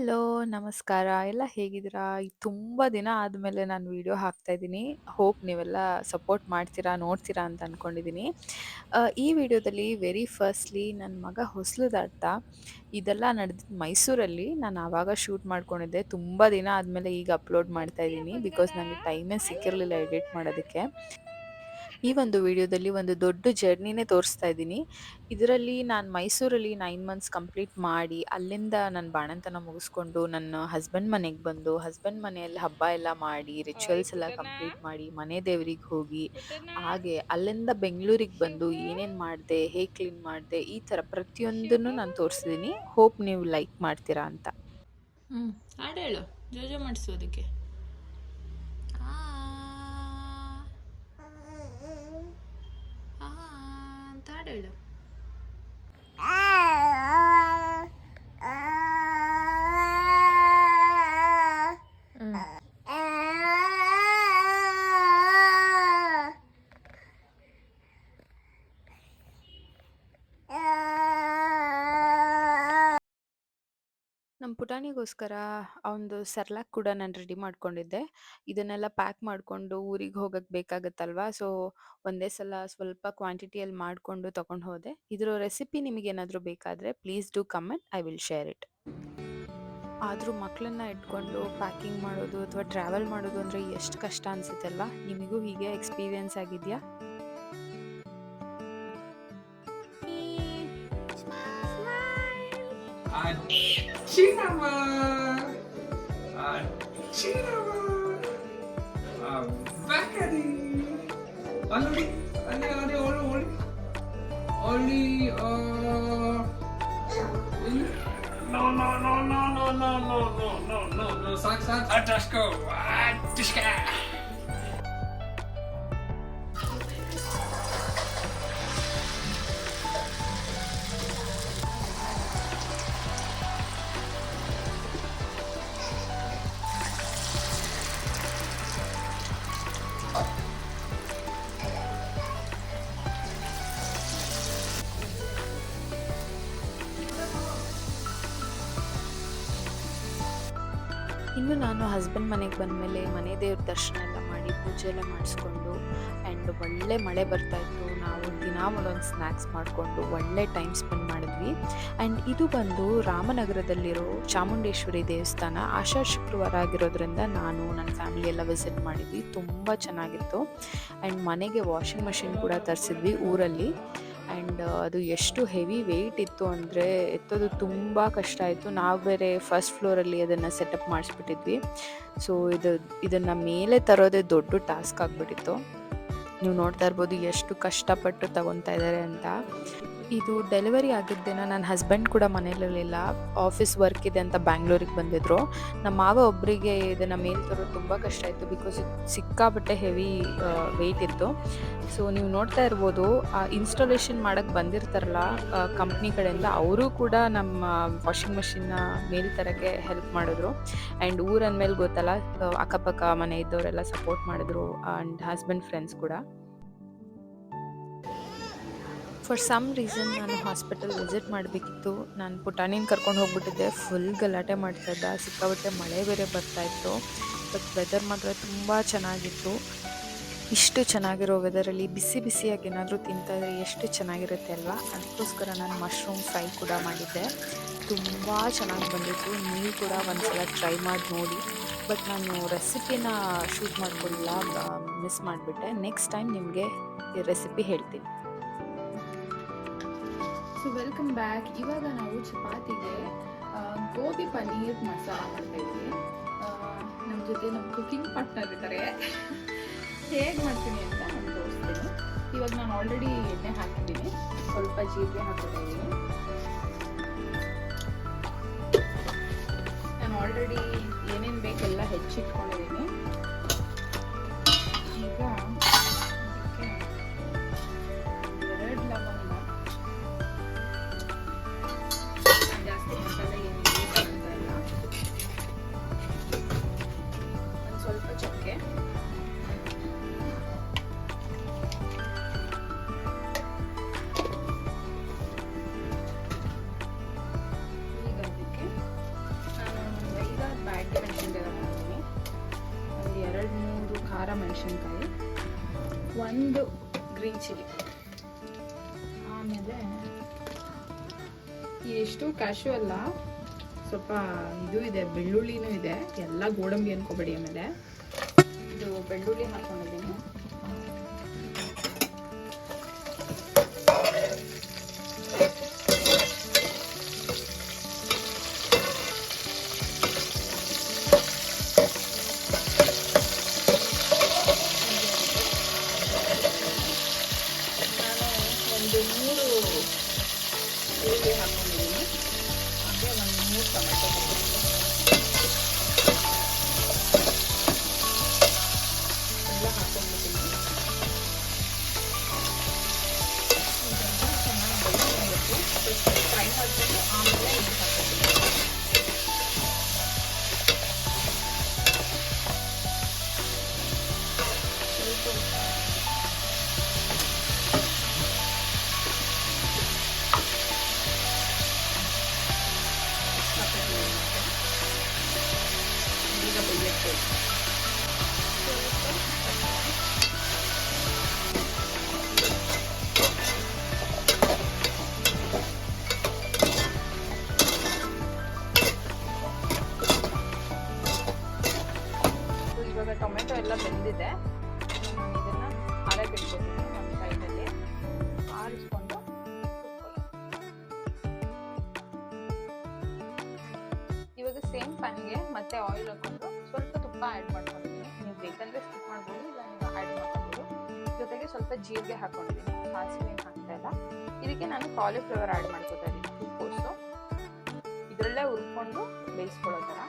Hello, ನಮಸ್ಕಾರ. ಎಲ್ಲ ಹೇಗಿದ್ದೀರಾ? ತುಂಬ ದಿನ ಆದಮೇಲೆ ನಾನು ವಿಡಿಯೋ ಹಾಕ್ತಾ ಇದ್ದೀನಿ. ಹೋಪ್ ನೀವೆಲ್ಲ ಸಪೋರ್ಟ್ ಮಾಡ್ತೀರಾ, ನೋಡ್ತೀರಾ ಅಂತ ಅಂದ್ಕೊಂಡಿದ್ದೀನಿ. ಈ ವಿಡಿಯೋದಲ್ಲಿ ವೆರಿ ಫಸ್ಟ್ಲಿ ನನ್ನ ಮಗ ಹೊಸಲು ದಾಟ್ದ. ಇದೆಲ್ಲ ನಡೆದಿದ್ದು ಮೈಸೂರಲ್ಲಿ. ನಾನು ಆವಾಗ ಶೂಟ್ ಮಾಡ್ಕೊಂಡಿದ್ದೆ. ತುಂಬ ದಿನ ಆದಮೇಲೆ ಈಗ ಅಪ್ಲೋಡ್ ಮಾಡ್ತಾ ಇದ್ದೀನಿ. ಬಿಕಾಸ್ ನನಗೆ ಟೈಮೇ ಸಿಕ್ಕಿರಲಿಲ್ಲ ಎಡಿಟ್ ಮಾಡೋದಕ್ಕೆ. ಈ ಒಂದು ವಿಡಿಯೋದಲ್ಲಿ ಒಂದು ದೊಡ್ಡ ಜರ್ನಿನೇ ತೋರಿಸ್ತಾ ಇದ್ದೀನಿ. ಇದರಲ್ಲಿ ನಾನು ಮೈಸೂರಲ್ಲಿ 9 ಮಂತ್ಸ್ ಕಂಪ್ಲೀಟ್ ಮಾಡಿ, ಅಲ್ಲಿಂದ ನನ್ನ ಬಾಣಂತನ ಮುಗಿಸ್ಕೊಂಡು, ನನ್ನ ಹಸ್ಬೆಂಡ್ ಮನೆಗೆ ಬಂದು, ಹಸ್ಬೆಂಡ್ ಮನೆಯಲ್ಲಿ ಹಬ್ಬ ಎಲ್ಲ ಮಾಡಿ, ಹಾಯ್ ರಿಚುವಲ್ಸ್ ಎಲ್ಲ ಪುಟನಾ. ಕಂಪ್ಲೀಟ್ ಮಾಡಿ, ಮನೆ ದೇವ್ರಿಗೆ ಹೋಗಿ, ಪುಟನಾ. ಹಾಗೆ ಅಲ್ಲಿಂದ ಬೆಂಗಳೂರಿಗೆ ಬಂದು ಶಿವು. ಏನೇನು ಮಾಡಿದೆ, ಹೇಗೆ ಕ್ಲೀನ್ ಮಾಡಿದೆ, ಈ ಥರ ಪ್ರತಿಯೊಂದನ್ನು ಶಿವು. ನಾನು ತೋರಿಸಿದ್ದೀನಿ. ಹೋಪ್ ನೀವು ಲೈಕ್ ಮಾಡ್ತೀರಾ ಅಂತ. ಹಾಡು ಹೇಳು. ಜೋಜೋ ಮಾಡಿಸೋದಕ್ಕೆ. ಆ ಆ ಅಂತ ಹಾಡು ಹೇಳು. ನಮ್ಮ ಪುಟಾಣಿಗೋಸ್ಕರ ಅವನದು ಸೆರ್ಲಾಕ್ ಕೂಡ ನಾನು ರೆಡಿ ಮಾಡ್ಕೊಂಡಿದ್ದೆ. ಇದನ್ನೆಲ್ಲ ಪ್ಯಾಕ್ ಮಾಡಿಕೊಂಡು ಊರಿಗೆ ಹೋಗಕ್ಕೆ ಬೇಕಾಗುತ್ತಲ್ವಾ, ಸೊ ಒಂದೇ ಸಲ ಸ್ವಲ್ಪ ಕ್ವಾಂಟಿಟಿಯಲ್ಲಿ ಮಾಡಿಕೊಂಡು ತೊಗೊಂಡು ಹೋದೆ. ಇದರ ರೆಸಿಪಿ ನಿಮಗೇನಾದರೂ ಬೇಕಾದರೆ please do comment, I will share it. ಆದರೂ ಮಕ್ಕಳನ್ನ ಇಟ್ಕೊಂಡು ಪ್ಯಾಕಿಂಗ್ ಮಾಡೋದು ಅಥವಾ ಟ್ರಾವೆಲ್ ಮಾಡೋದು ಅಂದರೆ ಎಷ್ಟು ಕಷ್ಟ ಅನಿಸುತ್ತೆ ಅಲ್ವಾ? ನಿಮಗೂ ಹೀಗೆ ಎಕ್ಸ್ಪೀರಿಯನ್ಸ್ ಆಗಿದೆಯಾ? Achirama! Achirama! Bakari! Only, no, Sax, Atasko, Atishka! ಇನ್ನು ನಾನು ಹಸ್ಬೆಂಡ್ ಮನೆಗೆ ಬಂದಮೇಲೆ ಮನೆ ದೇವ್ರ ದರ್ಶನ ಎಲ್ಲ ಮಾಡಿ, ಪೂಜೆ ಎಲ್ಲ ಮಾಡಿಸ್ಕೊಂಡು, ಆ್ಯಂಡ್ ಒಳ್ಳೆ ಮಳೆ ಬರ್ತಾಯಿತ್ತು. ನಾವು ದಿನ ಒಂದೊಂದು ಸ್ನ್ಯಾಕ್ಸ್ ಮಾಡಿಕೊಂಡು ಒಳ್ಳೆ ಟೈಮ್ ಸ್ಪೆಂಡ್ ಮಾಡಿದ್ವಿ. ಆ್ಯಂಡ್ ಇದು ಬಂದು ರಾಮನಗರದಲ್ಲಿರೋ ಚಾಮುಂಡೇಶ್ವರಿ ದೇವಸ್ಥಾನ. ಆಷಾಢ ಶುಕ್ರವಾರ ಆಗಿರೋದ್ರಿಂದ ನಾನು ನನ್ನ ಫ್ಯಾಮಿಲಿ ಎಲ್ಲ ವಿಸಿಟ್ ಮಾಡಿದ್ವಿ. ತುಂಬ ಚೆನ್ನಾಗಿತ್ತು. ಆ್ಯಂಡ್ ಮನೆಗೆ ವಾಷಿಂಗ್ ಮಷಿನ್ ಕೂಡ ತರಿಸಿದ್ವಿ ಊರಲ್ಲಿ. ಆ್ಯಂಡ್ ಅದು ಎಷ್ಟು ಹೆವಿ ವೆಯ್ಟ್ ಇತ್ತು ಅಂದರೆ ಎತ್ತೋದು ತುಂಬ ಕಷ್ಟ ಆಯಿತು. ನಾವು ಬೇರೆ ಫಸ್ಟ್ ಫ್ಲೋರಲ್ಲಿ ಅದನ್ನು ಸೆಟಪ್ ಮಾಡಿಸ್ಬಿಟ್ಟಿದ್ವಿ. ಸೊ ಇದನ್ನು ಮೇಲೆ ತರೋದೇ ದೊಡ್ಡ ಟಾಸ್ಕ್ ಆಗಿಬಿಟ್ಟಿತ್ತು. ನೀವು ನೋಡ್ತಾ ಇರ್ಬೋದು ಎಷ್ಟು ಕಷ್ಟಪಟ್ಟು ತಗೊತಾ ಇದ್ದಾರೆ ಅಂತ. ಇದು ಡೆಲಿವರಿ ಆಗಿದ್ದೇನ ನನ್ನ ಹಸ್ಬೆಂಡ್ ಕೂಡ ಮನೇಲಿರಲಿಲ್ಲ, ಆಫೀಸ್ ವರ್ಕ್ ಇದೆ ಅಂತ ಬ್ಯಾಂಗ್ಳೂರಿಗೆ ಬಂದಿದ್ದರು. ನಮ್ಮ ಮಾವ ಒಬ್ಬರಿಗೆ ಇದನ್ನು ಮೇಲೆ ತರೋದು ತುಂಬ ಕಷ್ಟ ಆಯಿತು, ಬಿಕಾಸ್ ಇದು ಸಿಕ್ಕಾಬಟ್ಟೆ ಹೆವಿ ವೆಯ್ಟ್ ಇತ್ತು. ಸೊ ನೀವು ನೋಡ್ತಾ ಇರ್ಬೋದು, ಇನ್ಸ್ಟಾಲೇಷನ್ ಮಾಡೋಕ್ಕೆ ಬಂದಿರ್ತಾರಲ್ಲ ಕಂಪ್ನಿ ಕಡೆಯಿಂದ, ಅವರು ಕೂಡ ನಮ್ಮ ವಾಷಿಂಗ್ ಮಷಿನ್ನ ಮೇಲೆ ತರೋಕ್ಕೆ ಹೆಲ್ಪ್ ಮಾಡಿದ್ರು. ಆ್ಯಂಡ್ ಊರಂದಮೇಲೆ ಗೊತ್ತಲ್ಲ, ಅಕ್ಕಪಕ್ಕ ಮನೆ ಇದ್ದವರೆಲ್ಲ ಸಪೋರ್ಟ್ ಮಾಡಿದ್ರು, ಆ್ಯಂಡ್ ಹಸ್ಬೆಂಡ್ ಫ್ರೆಂಡ್ಸ್ ಕೂಡ. ಫಾರ್ ಸಮ್ ರೀಸನ್ ನಾನು ಹಾಸ್ಪಿಟಲ್ ವಿಸಿಟ್ ಮಾಡಬೇಕಿತ್ತು. ನಾನು ಪುಟಾಣಿನ ಕರ್ಕೊಂಡು ಹೋಗ್ಬಿಟ್ಟಿದ್ದೆ. ಫುಲ್ ಗಲಾಟೆ ಮಾಡ್ತಾಯಿದ್ದ, ಸಿಕ್ಕಾಬಟ್ಟೆ ಮಳೆ ಬೇರೆ ಬರ್ತಾಯಿತ್ತು. ಬಟ್ ವೆದರ್ ಮಾತ್ರ ತುಂಬ ಚೆನ್ನಾಗಿತ್ತು. ಇಷ್ಟು ಚೆನ್ನಾಗಿರೋ ವೆದರಲ್ಲಿ ಬಿಸಿ ಬಿಸಿಯಾಗಿ ಏನಾದರೂ ತಿಂತಾಯಿದ್ರೆ ಎಷ್ಟು ಚೆನ್ನಾಗಿರುತ್ತೆ ಅಲ್ವಾ? ಅದಕ್ಕೋಸ್ಕರ ನಾನು ಮಶ್ರೂಮ್ ಫ್ರೈ ಕೂಡ ಮಾಡಿದ್ದೆ. ತುಂಬ ಚೆನ್ನಾಗಿ ಬಂದಿತ್ತು. ನೀವು ಕೂಡ ಒಂದ್ಸಲ ಟ್ರೈ ಮಾಡಿ ನೋಡಿ. ಬಟ್ ನಾನು ರೆಸಿಪಿನ ಶೂಟ್ ಮಾಡ್ಕೊಳ್ಳಿಲ್ಲ, ಮಿಸ್ ಮಾಡಿಬಿಟ್ಟೆ. ನೆಕ್ಸ್ಟ್ ಟೈಮ್ ನಿಮಗೆ ಈ ರೆಸಿಪಿ ಹೇಳ್ತೀನಿ. So welcome back. ಇವಾಗ ನಾವು ಚಪಾತಿಗೆ ಗೋಬಿ ಪನ್ನೀರ್ ಮಸಾಲ ಮಾಡ್ತಾಯಿದ್ವಿ. ನಮ್ಮ ಜೊತೆ ನಮ್ಮ ಕುಕಿಂಗ್ ಪಾರ್ಟ್ನರ್ ಇದ್ದಾರೆ. ಹೇಗೆ ಮಾಡ್ತೀನಿ ಅಂತ ನಾನು ತೋರಿಸ್ತೀನಿ. ಇವಾಗ ನಾನು ಆಲ್ರೆಡಿ ಎಣ್ಣೆ ಹಾಕಿದ್ದೀನಿ, ಸ್ವಲ್ಪ ಜೀರಿಗೆ ಹಾಕ್ತಾ ಇದ್ದೀನಿ. ನಾನು ಆಲ್ರೆಡಿ ಏನೇನು ಬೇಕೆಲ್ಲ ಹೆಚ್ಚಿಟ್ಕೊಂಡಿದ್ದೀನಿ. ಈಗ ಎರಡು ಲವಂಗ, ಜಾಸ್ತಿ ಮಸಾಲೆ ಏನಿದೆ ಅಂತ ಇಲ್ಲ, ಒಂದು ಸ್ವಲ್ಪ ಚಕ್ಕೆ, ಈಗ ಅದಕ್ಕೆ ನಾನು ಒಂದು ಗ್ರೀನ್ ಚಿಲ್ಲಿ, ಆಮೇಲೆ ಎಷ್ಟು ಕ್ಯಾಶು ಅಲ್ಲ, ಸ್ವಲ್ಪ ಇದು ಇದೆ, ಬೆಳ್ಳುಳ್ಳಿನೂ ಇದೆ, ಎಲ್ಲ ಗೋಡಂಬಿ ಅನ್ಕೋಬೇಡಿ. ಆಮೇಲೆ ಇದು ಬೆಳ್ಳುಳ್ಳಿ ಹಾಕೊಂಡಿದ್ದೀನಿ. ಒಂದು 3 ಈರುಳ್ಳಿ ಹಾಕೊಂಡಿದ್ದೀನಿ, ಹಾಗೆ ಒಂದು 3 ಟೊಮೆಟೊ ಎಲ್ಲ ಹಾಕೊಂಡ್ಬಿಟ್ಟಿದ್ದೀನಿ. ಇದನ್ನು ಚೆನ್ನಾಗಿ ಬೆಳೆಸ್ಕೊಬೇಕು, ಫಸ್ಟ್ ಫ್ರೈ ಮಾಡಿಕೊಂಡು ಆಮೇಲೆ ನೀರು ಹಾಕೋತೀನಿ. ಈಗ ಬೇಯಕ್ಕೆ ಇವಾಗ ಟೊಮೆಟೊ ಎಲ್ಲ ಬೆಂದಿದೆ. ನಾನು ಇದನ್ನ ಆರಕ್ಕೆ ಇಟ್ಕೊತೀನಿ ಒಂದು ಸೈಡಲ್ಲಿ, ಆರಿಸ್ಕೊಂಡು ಇವಾಗ ಸೇಮ್ ಪ್ಯಾನ್ಗೆ ಮತ್ತೆ ಆಯಿಲ್ ಹಾಕೊಂಡು ಸ್ವಲ್ಪ ತುಪ್ಪ ಆ್ಯಡ್ ಮಾಡ್ಕೊಂಡಿದ್ದೀನಿ. ನೀವು ಬೇಕಂದ್ರೆ ಸ್ಕಿಪ್ ಮಾಡ್ಬೋದು, ಇಲ್ಲ ನೀವು ಆ್ಯಡ್ ಮಾಡ್ಕೊಬೋದು. ಜೊತೆಗೆ ಸ್ವಲ್ಪ ಜೀರಿಗೆ ಹಾಕೊಂಡಿದ್ದೀನಿ, ಸಾಸಿವೆ ಏನು ಹಾಕ್ತಾ ಇಲ್ಲ. ಇದಕ್ಕೆ ನಾನು ಕಾಲಿಫ್ಲವರ್ ಆ್ಯಡ್ ಮಾಡ್ಕೊತಾ ಇದ್ದೀನಿ, ಹೂಕೋಸು. ಇದರಲ್ಲೇ ಹುರ್ಕೊಂಡು ಬೇಯಿಸ್ಕೊಳ್ಳೋ ಥರ.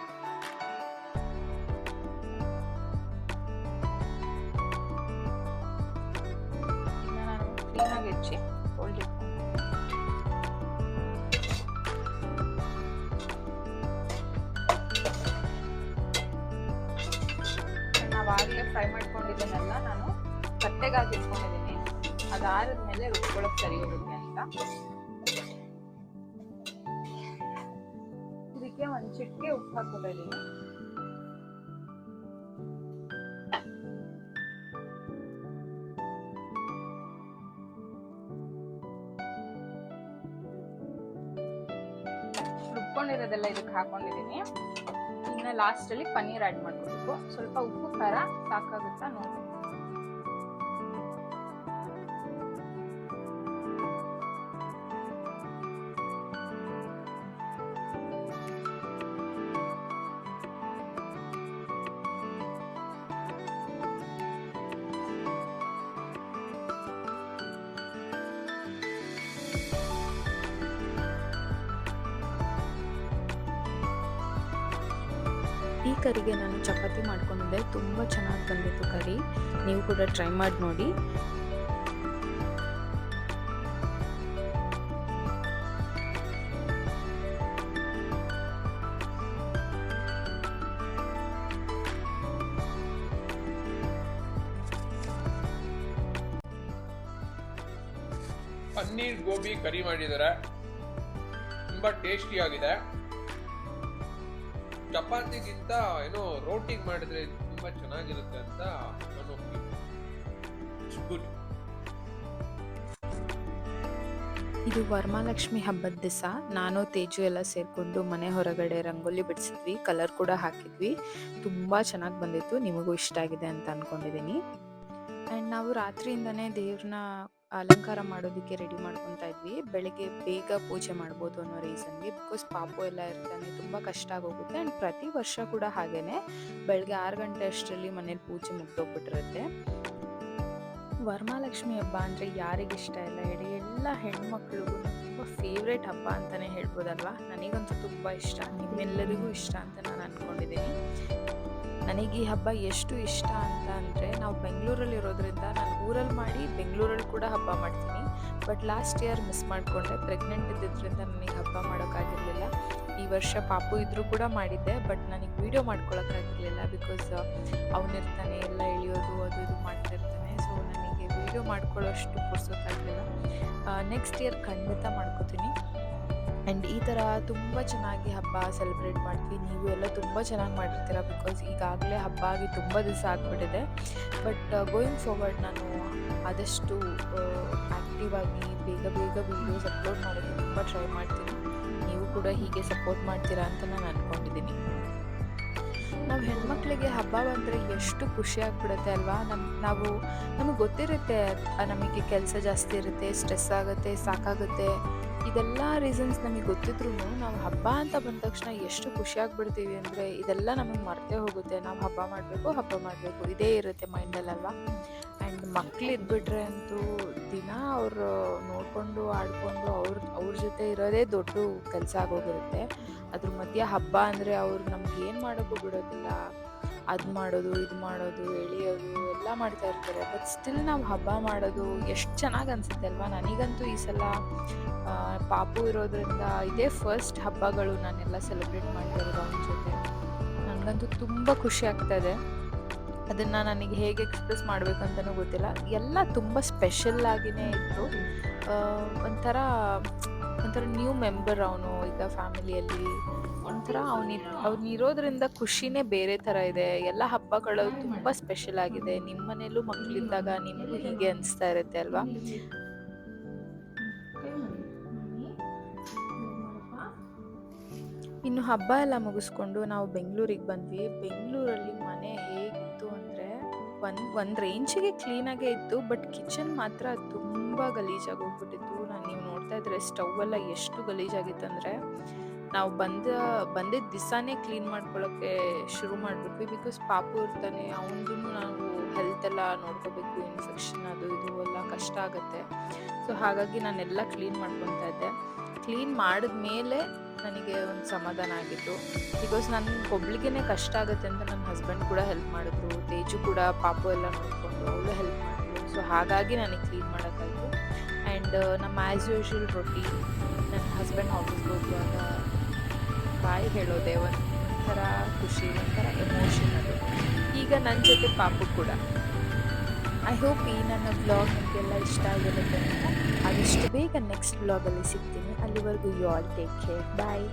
ಇದನ್ನ ನಾನು ಕ್ಲೀನಾಗಿ ಹೆಚ್ಚಿ ಹೋಲ್ಡ್ ಇಟ್ಕೊಂಡು ನಾವಾಗಲೇ ಫ್ರೈ ಮಾಡ್ಕೊಂಡಿದ್ದನ್ನೆಲ್ಲ ನಾನು ಕಟ್ಟೆಗಾಗಿ ಇಟ್ಕೊಂಡಿದ್ದೀನಿ. ಅದಾದ್ಮೇಲೆ ರುಬ್ಕೊಳ್ಳೋಕೆ ಸರಿ ಹೋಗುತ್ತೆ ಅಂತ ಇದಕ್ಕೆ ಒಂದು ಚಿಟಿಕೆ ಉಪ್ಪು ಹಾಕೋತಾ ಇದ್ದೀನಿ. ರುಬ್ಕೊಂಡಿರೋದೆಲ್ಲ ಇದಕ್ಕೆ ಹಾಕೊಂಡಿದ್ದೀನಿ. ಇನ್ನು ಲಾಸ್ಟಲ್ಲಿ ಪನ್ನೀರ್ ಆ್ಯಡ್ ಮಾಡ್ಕೋಬೇಕು. ಸ್ವಲ್ಪ ಉಪ್ಪು ಖಾರ ಸಾಕಾಗುತ್ತಾ ನೋಡಿ. ಈ ಕರಿಗೆ ನಾನು ಚಪಾತಿ ಮಾಡ್ಕೊಂಡಿದ್ದೆ, ತುಂಬ ಚೆನ್ನಾಗಿ ಬಂದಿತ್ತು ಕರಿ. ನೀವು ಕೂಡ ಟ್ರೈ ಮಾಡಿ ನೋಡಿ. ಪನ್ನೀರ್ ಗೋಬಿ ಕರಿ ಮಾಡಿದ್ದಾರೆ, ತುಂಬಾ ಟೇಸ್ಟಿ ಆಗಿದೆ. ಚಪಾತಿಗಿಂತ ಏನೋ ರೋಟಿಂಗ್ ಮಾಡಿದ್ರೆ ತುಂಬಾ ಚೆನ್ನಾಗಿರುತ್ತೆ ಅಂತ ನಾನು ಗುಡ್. ಇದು ವರಮಹಾಲಕ್ಷ್ಮಿ ಹಬ್ಬದ ದಿವಸ ನಾನು ತೇಜು ಎಲ್ಲ ಸೇರಿಕೊಂಡು ಮನೆ ಹೊರಗಡೆ ರಂಗೋಲಿ ಬಿಡಿಸಿದ್ವಿ, ಕಲರ್ ಕೂಡ ಹಾಕಿದ್ವಿ. ತುಂಬ ಚೆನ್ನಾಗಿ ಬಂದಿತ್ತು, ನಿಮಗೂ ಇಷ್ಟ ಆಗಿದೆ ಅಂತ ಅಂದ್ಕೊಂಡಿದ್ದೀನಿ. ಆ್ಯಂಡ್ ನಾವು ರಾತ್ರಿಯಿಂದನೇ ದೇವ್ರನ್ನ ಅಲಂಕಾರ ಮಾಡೋದಕ್ಕೆ ರೆಡಿ ಮಾಡ್ಕೊತಾ ಇದ್ವಿ. ಬೆಳಗ್ಗೆ ಬೇಗ ಪೂಜೆ ಮಾಡ್ಬೋದು ಅನ್ನೋ ರೀಸನ್ಗೆ, ಬಿಕಾಸ್ ಪಾಪು ಎಲ್ಲ ಇರ್ತಾನೆ, ತುಂಬ ಕಷ್ಟ ಆಗೋಗುತ್ತೆ. ಆ್ಯಂಡ್ ಪ್ರತಿ ವರ್ಷ ಕೂಡ ಹಾಗೇನೆ ಬೆಳಗ್ಗೆ 6 ಗಂಟೆ ಅಷ್ಟರಲ್ಲಿ ಮನೇಲಿ ಪೂಜೆ ಮುಗ್ದೋಗ್ಬಿಟ್ಟಿರುತ್ತೆ. ವರಮಹಾಲಕ್ಷ್ಮಿ ಹಬ್ಬ ಅಂದರೆ ಯಾರಿಗಿಷ್ಟ ಇಲ್ಲ ಹೇಳಿ, ಎಲ್ಲ ಹೆಣ್ಮಕ್ಳಿಗೂ ತುಂಬ ಫೇವ್ರೇಟ್ ಹಬ್ಬ ಅಂತಲೇ ಹೇಳ್ಬೋದಲ್ವಾ. ನನಗಂತೂ ತುಂಬ ಇಷ್ಟ, ನಿಮ್ಮೆಲ್ಲರಿಗೂ ಇಷ್ಟ ಅಂತ ನಾನು ಅಂದ್ಕೊಂಡಿದ್ದೀನಿ. ನನಗೆ ಈ ಹಬ್ಬ ಎಷ್ಟು ಇಷ್ಟ ಅಂತ ಅಂದರೆ, ನಾವು ಬೆಂಗಳೂರಲ್ಲಿ ಇರೋದ್ರಿಂದ ನಾನು ಊರಲ್ಲಿ ಮಾಡಿ ಬೆಂಗಳೂರಲ್ಲಿ ಕೂಡ ಹಬ್ಬ ಮಾಡ್ತೀನಿ. ಬಟ್ ಲಾಸ್ಟ್ ಇಯರ್ ಮಿಸ್ ಮಾಡಿಕೊಂಡೆ, ಪ್ರೆಗ್ನೆಂಟ್ ಇದ್ದಿದ್ದರಿಂದ ನನಗೆ ಹಬ್ಬ ಮಾಡೋಕ್ಕಾಗಿರಲಿಲ್ಲ. ಈ ವರ್ಷ ಪಾಪು ಇದ್ರೂ ಕೂಡ ಮಾಡಿದ್ದೆ, ಬಟ್ ನನಗೆ ವೀಡಿಯೋ ಮಾಡ್ಕೊಳಕ್ಕಾಗಿರಲಿಲ್ಲ. ಬಿಕಾಸ್ ಅವನಿರ್ತಾನೆ, ಎಲ್ಲ ಎಳೆಯೋದು ಅದು ಇದು ಮಾಡ್ತಿರ್ತಾನೆ. ಸೊ ನನಗೆ ವೀಡಿಯೋ ಮಾಡ್ಕೊಳ್ಳೋಷ್ಟು ಪುರ್ಸೊತ್ತಾಗಲಿಲ್ಲ. ನೆಕ್ಸ್ಟ್ ಇಯರ್ ಖಂಡಿತ ಮಾಡ್ಕೋತೀನಿ. ಆ್ಯಂಡ್ ಈ ಥರ ತುಂಬ ಚೆನ್ನಾಗಿ ಹಬ್ಬ ಸೆಲೆಬ್ರೇಟ್ ಮಾಡ್ತೀವಿ. ನೀವು ಎಲ್ಲ ತುಂಬ ಚೆನ್ನಾಗಿ ಮಾಡಿರ್ತೀರ, ಬಿಕಾಸ್ ಈಗಾಗಲೇ ಹಬ್ಬ ಆಗಿ ತುಂಬ ದಿವಸ ಆಗಿಬಿಟ್ಟಿದೆ. ಬಟ್ ಗೋಯಿಂಗ್ ಫಾರ್ವರ್ಡ್ ನಾನು ಆದಷ್ಟು ಆ್ಯಕ್ಟಿವ್ ಆಗಿ ಬೇಗ ಬೇಗ ವೀಡಿಯೋಸ್ ಅಪ್ಲೋಡ್ ಮಾಡೋಕ್ಕೆ ತುಂಬ ಟ್ರೈ ಮಾಡ್ತೀನಿ. ನೀವು ಕೂಡ ಹೀಗೆ ಸಪೋರ್ಟ್ ಮಾಡ್ತೀರಾ ಅಂತ ನಾನು ಅಂದ್ಕೊಂಡಿದ್ದೀನಿ. ನಾವು ಹೆಣ್ಮಕ್ಳಿಗೆ ಹಬ್ಬ ಬಂದರೆ ಎಷ್ಟು ಖುಷಿ ಆಗ್ಬಿಡುತ್ತೆ ಅಲ್ವಾ. ನಮಗೆ ಗೊತ್ತಿರುತ್ತೆ ನಮಗೆ ಕೆಲಸ ಜಾಸ್ತಿ ಇರುತ್ತೆ, ಸ್ಟ್ರೆಸ್ ಆಗುತ್ತೆ, ಸಾಕಾಗುತ್ತೆ, ಇದೆಲ್ಲ ರೀಸನ್ಸ್ ನಮಗೆ ಗೊತ್ತಿದ್ರೂ ನಾವು ಹಬ್ಬ ಅಂತ ಬಂದ ತಕ್ಷಣ ಎಷ್ಟು ಖುಷಿ ಆಗ್ಬಿಡ್ತೀವಿ ಅಂದರೆ ಇದೆಲ್ಲ ನಮಗೆ ಮರ್ತೇ ಹೋಗುತ್ತೆ. ನಾವು ಹಬ್ಬ ಮಾಡಬೇಕು ಇದೇ ಇರುತ್ತೆ ಮೈಂಡಲ್ಲಲ್ವಾ. ಆ್ಯಂಡ್ ಮಕ್ಳು ಇದ್ಬಿಟ್ರೆ ಅಂತೂ ದಿನ ಅವ್ರು ನೋಡಿಕೊಂಡು ಆಡ್ಕೊಂಡು ಅವ್ರ ಜೊತೆ ಇರೋದೇ ದೊಡ್ಡ ಕೆಲಸ ಆಗೋಗಿರುತ್ತೆ. ಅದ್ರ ಮಧ್ಯೆ ಹಬ್ಬ ಅಂದರೆ ಅವ್ರು ನಮ್ಗೆ ಏನು ಮಾಡೋಕ್ಕೂ ಬಿಡೋದಿಲ್ಲ. ಅದು ಮಾಡೋದು, ಇದು ಮಾಡೋದು, ಎಳೆಯೋದು ಎಲ್ಲ ಮಾಡ್ತಾ ಇರ್ತಾರೆ. ಬಟ್ ಸ್ಟಿಲ್ ನಾವು ಹಬ್ಬ ಮಾಡೋದು ಎಷ್ಟು ಚೆನ್ನಾಗಿ ಅನಿಸುತ್ತೆ ಅಲ್ವಾ. ನನಗಂತೂ ಈ ಸಲ ಪಾಪು ಇರೋದ್ರಿಂದ ಇದೇ ಫಸ್ಟ್ ಹಬ್ಬಗಳು ನಾನೆಲ್ಲ ಸೆಲೆಬ್ರೇಟ್ ಮಾಡ್ತಾ ಇರೋದು ಅವನ ಜೊತೆ. ನನಗಂತೂ ತುಂಬ ಖುಷಿ ಆಗ್ತಾಯಿದೆ. ಅದನ್ನು ನನಗೆ ಹೇಗೆ ಎಕ್ಸ್ಪ್ರೆಸ್ ಮಾಡಬೇಕಂತನೂ ಗೊತ್ತಿಲ್ಲ. ಎಲ್ಲ ತುಂಬ ಸ್ಪೆಷಲ್ ಆಗಿಯೇ ಇತ್ತು. ಒಂಥರ ನ್ಯೂ ಮೆಂಬರ್ ಅವನು ಈಗ ಫ್ಯಾಮಿಲಿಯಲ್ಲಿ. ಒಂಥರ ಅವನಿರೋದ್ರಿಂದ ಖುಷಿನೇ ಬೇರೆ ಥರ ಇದೆ. ಎಲ್ಲ ಹಬ್ಬಗಳು ತುಂಬ ಸ್ಪೆಷಲ್ ಆಗಿದೆ. ನಿಮ್ಮ ಮನೇಲೂ ಮಕ್ಕಳಿದ್ದಾಗ ನಿಮಗೂ ಹೀಗೆ ಅನಿಸ್ತಾ ಇರುತ್ತೆ ಅಲ್ವಾ. ಇನ್ನು ಹಬ್ಬ ಎಲ್ಲ ಮುಗಿಸ್ಕೊಂಡು ನಾವು ಬೆಂಗಳೂರಿಗೆ ಬಂದ್ವಿ. ಬೆಂಗಳೂರಲ್ಲಿ ಮನೆ ಹೇಗಿತ್ತು ಅಂದರೆ ಒಂದು ರೇಂಜಿಗೆ ಕ್ಲೀನಾಗೇ ಇತ್ತು, ಬಟ್ ಕಿಚನ್ ಮಾತ್ರ ತುಂಬ ಗಲೀಜಾಗಿ ಹೋಗ್ಬಿಟ್ಟಿತ್ತು. ನೀವು ನೋಡ್ತಾ ಇದ್ರೆ ಸ್ಟವ್ ಎಲ್ಲ ಎಷ್ಟು ಗಲೀಜಾಗಿತ್ತು ಅಂದರೆ ನಾವು ಬಂದಿದ್ದ ದಿವಸನೇ ಕ್ಲೀನ್ ಮಾಡ್ಕೊಳ್ಳೋಕ್ಕೆ ಶುರು ಮಾಡಿಬಿಟ್ವಿ. ಬಿಕಾಸ್ ಪಾಪು ಇರ್ತಾನೆ, ಅವನಿಗೂ ನಾವು ಹೆಲ್ತ್ ಎಲ್ಲ ನೋಡ್ಕೋಬೇಕು, ಇನ್ಫೆಕ್ಷನ್ ಅದು ಇದು ಎಲ್ಲ ಕಷ್ಟ ಆಗುತ್ತೆ. ಸೊ ಹಾಗಾಗಿ ನಾನೆಲ್ಲ ಕ್ಲೀನ್ ಮಾಡ್ಕೊತಾ ಇದ್ದೆ. ಕ್ಲೀನ್ ಮಾಡಿದ್ಮೇಲೆ ನನಗೆ ಒಂದು ಸಮಾಧಾನ ಆಗಿತ್ತು. ಬಿಕಾಸ್ ನನಗೆ ಒಬ್ಳಿಗೇ ಕಷ್ಟ ಆಗುತ್ತೆ ಅಂತ ನನ್ನ ಹಸ್ಬೆಂಡ್ ಕೂಡ ಹೆಲ್ಪ್ ಮಾಡಿದ್ರು. ತೇಜು ಕೂಡ ಪಾಪು ಎಲ್ಲ ನೋಡಿಕೊಂಡು ಅವಳು ಹೆಲ್ಪ್ ಮಾಡಿದ್ರು. ಸೊ ಹಾಗಾಗಿ ನನಗೆ ಕ್ಲೀನ್ ಮಾಡೋಕ್ಕಾಯಿತು. ಆ್ಯಂಡ್ ನಮ್ಮ ಆ್ಯಸ್ ಯೂಶ್ವಲ್ ರೊಟೀನ್, ನನ್ನ ಹಸ್ಬೆಂಡ್ ಆಫೀಸ್ಗೆ ಹೋಗುವಾಗ ಬಾಯಿ ಹೇಳೋದೆ ಒಂಥರ ಖುಷಿ, ಒಂಥರ ಎಮೋಷನ್ ಅದು. ಈಗ ನನ್ನ ಜೊತೆ ಪಾಪು ಕೂಡ. ಐ ಹೋಪ್ ಈ ನನ್ನ ವ್ಲಾಗ್ ನಿಮಗೆಲ್ಲ ಇಷ್ಟ ಆಗಿರುತ್ತೆ ಅಂತ. ಆದಷ್ಟು ಬೇಗ ನೆಕ್ಸ್ಟ್ ವ್ಲಾಗಲ್ಲಿ ಸಿಗ್ತೀನಿ. ಅಲ್ಲಿವರೆಗೂ you all take care. Bye.